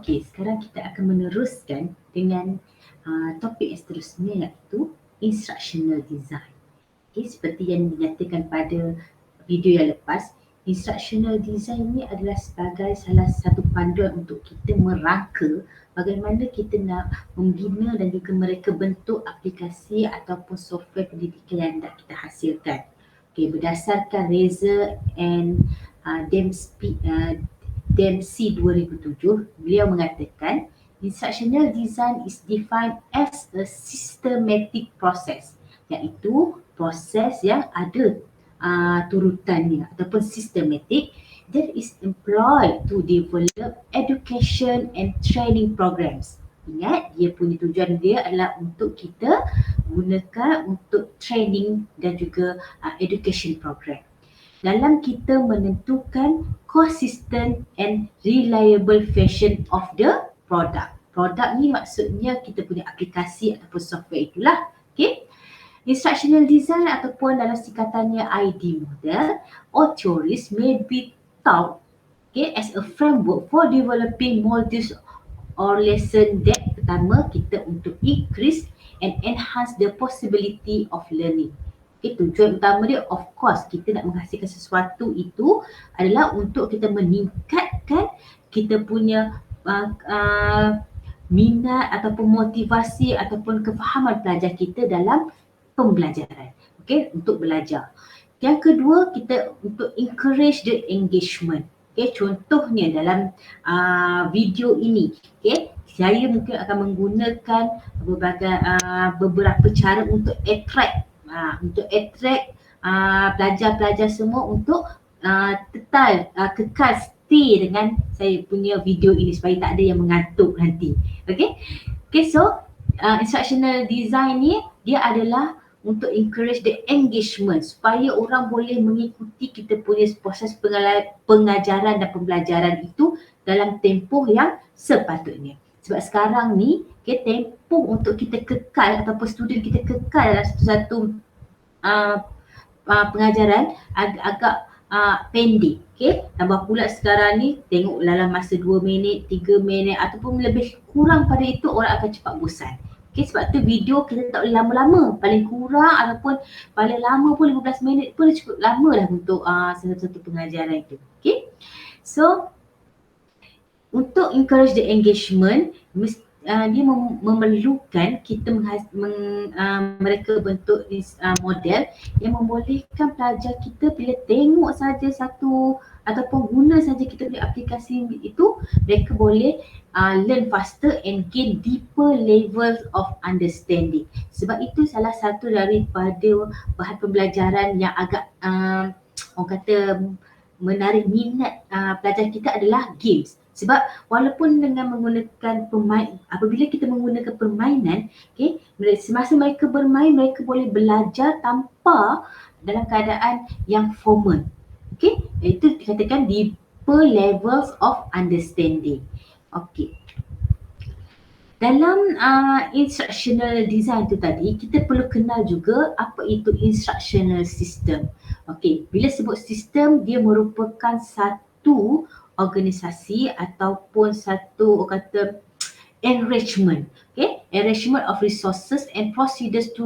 Okey, sekarang kita akan meneruskan dengan topik yang seterusnya, iaitu instructional design. Okey, seperti yang dinyatakan pada video yang lepas, instructional design ni adalah sebagai salah satu panduan untuk kita merangka bagaimana kita nak membina dan juga mereka bentuk aplikasi ataupun software pendidikan yang hendak kita hasilkan. Okey, berdasarkan Razer and Dempsey 2007, beliau mengatakan instructional design is defined as a systematic process, iaitu proses yang ada turutannya ataupun systematic that is employed to develop education and training programs. Ingat, dia punya tujuan dia adalah untuk kita gunakan untuk training dan juga education program. Dalam kita menentukan consistent and reliable version of the product. Product ni maksudnya kita punya aplikasi ataupun software itulah. Okay. Instructional design ataupun dalam singkatannya ID model or theories may be thought as a framework for developing modules or lesson that pertama kita untuk increase and enhance the possibility of learning. Okay, tujuan utama dia of course kita nak menghasilkan sesuatu itu adalah untuk kita meningkatkan kita punya minat ataupun motivasi ataupun kefahaman pelajar kita dalam pembelajaran. Okay, untuk belajar. Yang kedua, kita untuk encourage the engagement. Okay, contohnya dalam video ini, okay, saya mungkin akan menggunakan beberapa cara untuk attract pelajar-pelajar semua untuk kekal stay dengan saya punya video ini supaya tak ada yang mengantuk nanti. Okay, so instructional design ni dia adalah untuk encourage the engagement supaya orang boleh mengikuti kita punya proses pengajaran dan pembelajaran itu dalam tempoh yang sepatutnya. Sebab sekarang ni, okay, tempoh untuk kita kekal ataupun student kita kekal dalam satu pengajaran agak pendek. Okay, tambah pula sekarang ni tengok dalam masa 2 minit, 3 minit ataupun lebih kurang pada itu orang akan cepat bosan. Okay, sebab tu video kita tak boleh lama-lama, paling kurang ataupun paling lama pun 15 minit pun cukup lama dah untuk satu-satu pengajaran itu. Okay, so untuk encourage the engagement, dia memerlukan kita mereka bentuk model yang membolehkan pelajar kita bila tengok saja satu ataupun guna saja kita punya aplikasi itu, mereka boleh learn faster and gain deeper levels of understanding. Sebab itu salah satu daripada bahan pembelajaran yang agak orang kata menarik minat pelajar kita adalah games. Sebab walaupun dengan menggunakan apabila kita menggunakan permainan, okay, semasa mereka bermain, mereka boleh belajar tanpa dalam keadaan yang formal. Okay, itu dikatakan deeper levels of understanding. Okay. Dalam instructional design tu tadi, kita perlu kenal juga apa itu instructional system. Okay, bila sebut sistem, dia merupakan satu organisasi ataupun satu orang kata enrichment, okay, enrichment of resources and procedures to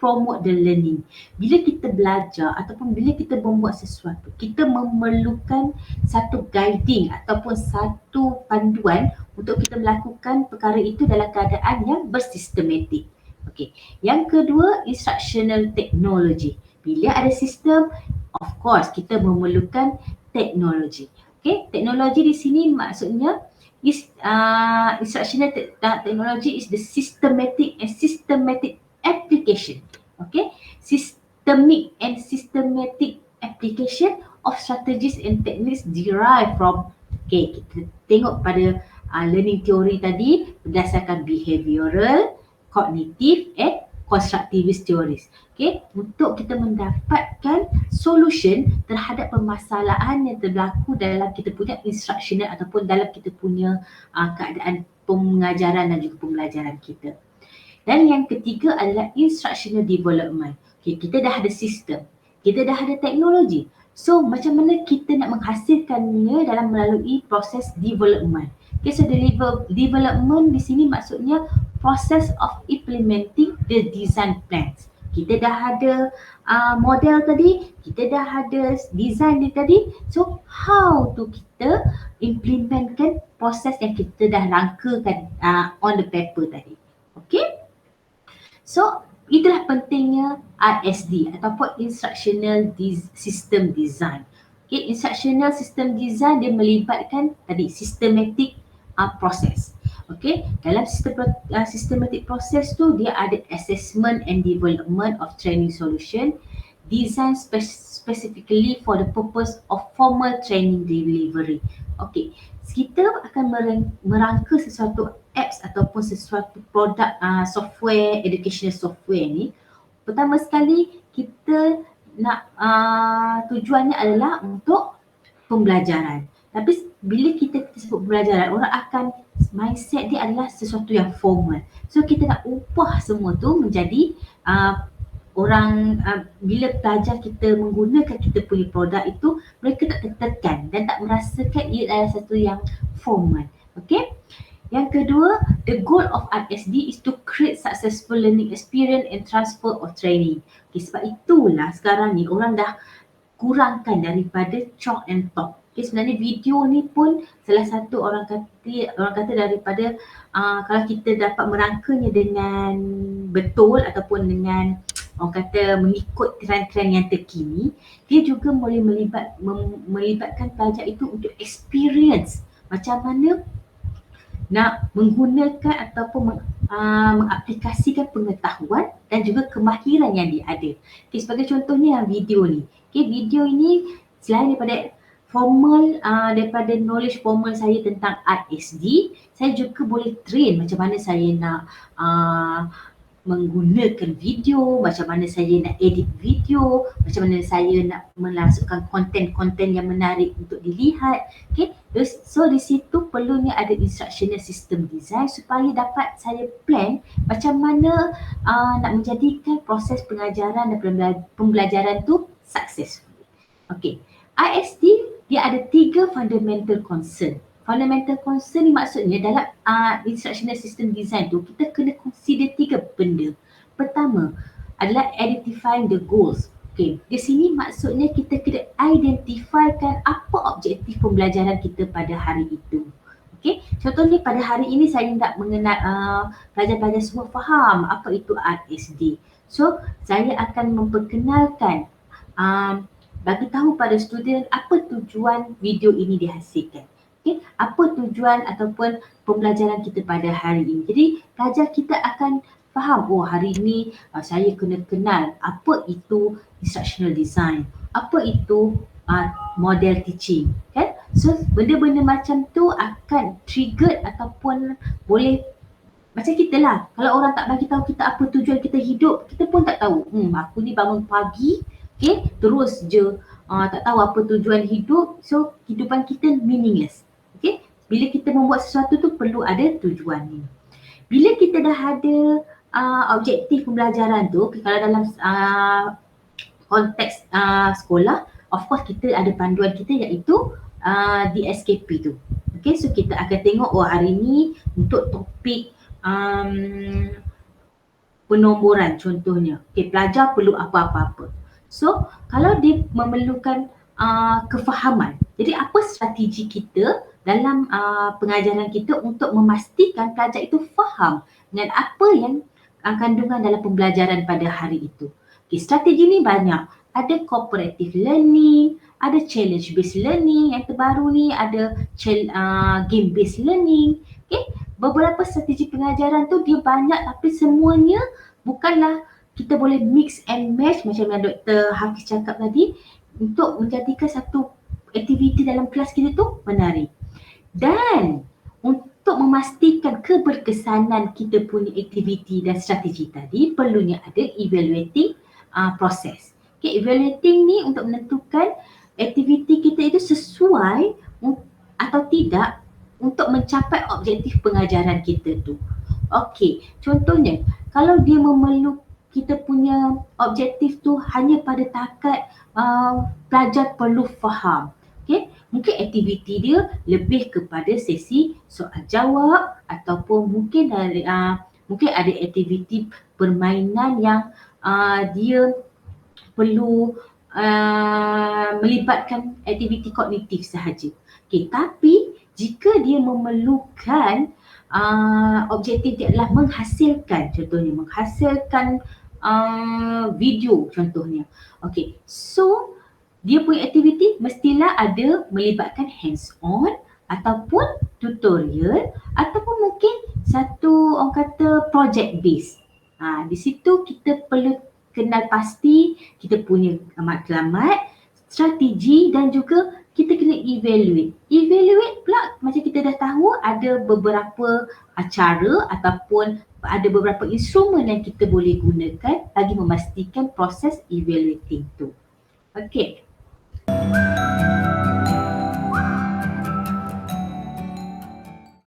promote the learning. Bila kita belajar ataupun bila kita membuat sesuatu, kita memerlukan satu guiding ataupun satu panduan untuk kita melakukan perkara itu dalam keadaan yang bersistematik. Okay. Yang kedua, instructional technology. Bila ada sistem, of course kita memerlukan teknologi. Okay, teknologi di sini maksudnya instructional technology is the systematic application. Okay, systemic and systematic application of strategies and techniques derived from, okay, kita tengok pada learning theory tadi berdasarkan behavioral, cognitive and constructivist theories. Okay, untuk kita mendapatkan solution terhadap permasalahan yang berlaku dalam kita punya instructional ataupun dalam kita punya keadaan pengajaran dan juga pembelajaran kita. Dan yang ketiga adalah instructional development. Okay, kita dah ada sistem, kita dah ada teknologi. So macam mana kita nak menghasilkannya dalam melalui proses development. Okay, so development di sini maksudnya process of implementing the design plans. Kita dah ada model tadi, kita dah ada design ni tadi. So how to kita implementkan proses yang kita dah rangkakan on the paper tadi. Okay. So itulah pentingnya ISD ataupun Instructional System Design. Okay, Instructional System Design dia melibatkan tadi systematic process. Okay, dalam systematic process tu dia ada assessment and development of training solution, design specifically for the purpose of formal training delivery. Okay, kita akan merangka sesuatu apps ataupun sesuatu produk software, educational software ni. Pertama sekali kita nak tujuannya adalah untuk pembelajaran. Tapi bila kita sebut pembelajaran, orang akan mindset dia adalah sesuatu yang formal. So kita nak ubah semua tu menjadi orang bila pelajar kita menggunakan kita punya produk itu, mereka tak tertekan dan tak merasakan ia adalah satu yang formal. Okay. Yang kedua, the goal of ISD is to create successful learning experience and transfer of training. Okay, sebab itulah sekarang ni orang dah kurangkan daripada chalk and talk. Okay, sebenarnya video ni pun salah satu orang kata daripada kalau kita dapat merangkanya dengan betul ataupun dengan orang kata mengikut trend-trend yang terkini, dia juga boleh melibatkan pelajar itu untuk experience macam mana nak menggunakan ataupun mengaplikasikan pengetahuan dan juga kemahiran yang dia ada. Okay, sebagai contohnya yang video ni. Okay, video ini selain daripada formal, daripada knowledge formal saya tentang ISD, saya juga boleh train macam mana saya nak menggunakan video, macam mana saya nak edit video, macam mana saya nak memasukkan konten-konten yang menarik untuk dilihat. Okay, so di situ perlunya ada instructional system design supaya dapat saya plan macam mana nak menjadikan proses pengajaran dan pembelajaran tu successful. Okay, ISD dia ada 3 fundamental concern. Fundamental concern ni maksudnya dalam instructional system design tu kita kena consider 3 benda. Pertama adalah identifying the goals. Okay, di sini maksudnya kita kena identifikan apa objektif pembelajaran kita pada hari itu. Okay, contohnya pada hari ini saya nak mengenal pelajar-pelajar semua faham apa itu ISD. So saya akan memperkenalkan bagi tahu pada student apa tujuan video ini dihasilkan. Okay, apa tujuan ataupun pembelajaran kita pada hari ini. Jadi pelajar kita akan faham, oh hari ini saya kena kenal apa itu instructional design, apa itu model teaching, kan? So benda-benda macam tu akan trigger ataupun boleh macam kita lah. Kalau orang tak bagi tahu kita apa tujuan kita hidup, kita pun tak tahu. Aku ni bangun pagi, okay, terus je tak tahu apa tujuan hidup, so kehidupan kita meaningless. Okay, bila kita membuat sesuatu tu perlu ada tujuan ni. Bila kita dah ada objektif pembelajaran tu, kalau dalam konteks sekolah, of course kita ada panduan kita iaitu DSKP tu. Okay, so kita akan tengok hari ni untuk topik penomboran contohnya. Okay, pelajar perlu apa-apa. So kalau dia memerlukan kefahaman, jadi apa strategi kita dalam pengajaran kita untuk memastikan pelajar itu faham dengan apa yang kandungan dalam pembelajaran pada hari itu. Okay, strategi ni banyak. Ada cooperative learning, ada challenge based learning, yang terbaru ni ada game based learning. Okay, beberapa strategi pengajaran tu dia banyak tapi semuanya bukanlah kita boleh mix and match macam yang Dr. Hafiz cakap tadi untuk menjadikan satu aktiviti dalam kelas kita tu menarik. Dan untuk memastikan keberkesanan kita punya aktiviti dan strategi tadi, perlunya ada evaluating proses. Okay, evaluating ni untuk menentukan aktiviti kita itu sesuai atau tidak untuk mencapai objektif pengajaran kita tu. Okey, contohnya kalau dia memerlukan kita punya objektif tu hanya pada takat pelajar perlu faham. Okay, Mungkin aktiviti dia lebih kepada sesi soal jawab ataupun mungkin mungkin ada aktiviti permainan yang dia perlu melibatkan aktiviti kognitif sahaja. Okay, tapi jika dia memerlukan objektif dia adalah menghasilkan, contohnya menghasilkan video contohnya. Okay, so dia punya aktiviti mestilah ada melibatkan hands on ataupun tutorial ataupun mungkin satu orang kata project base. Di situ kita perlu kenal pasti kita punya matlamat, strategi dan juga kita kena evaluate. Evaluate pula macam kita dah tahu ada beberapa cara ataupun ada beberapa instrumen yang kita boleh gunakan bagi memastikan proses evaluating tu. Okey.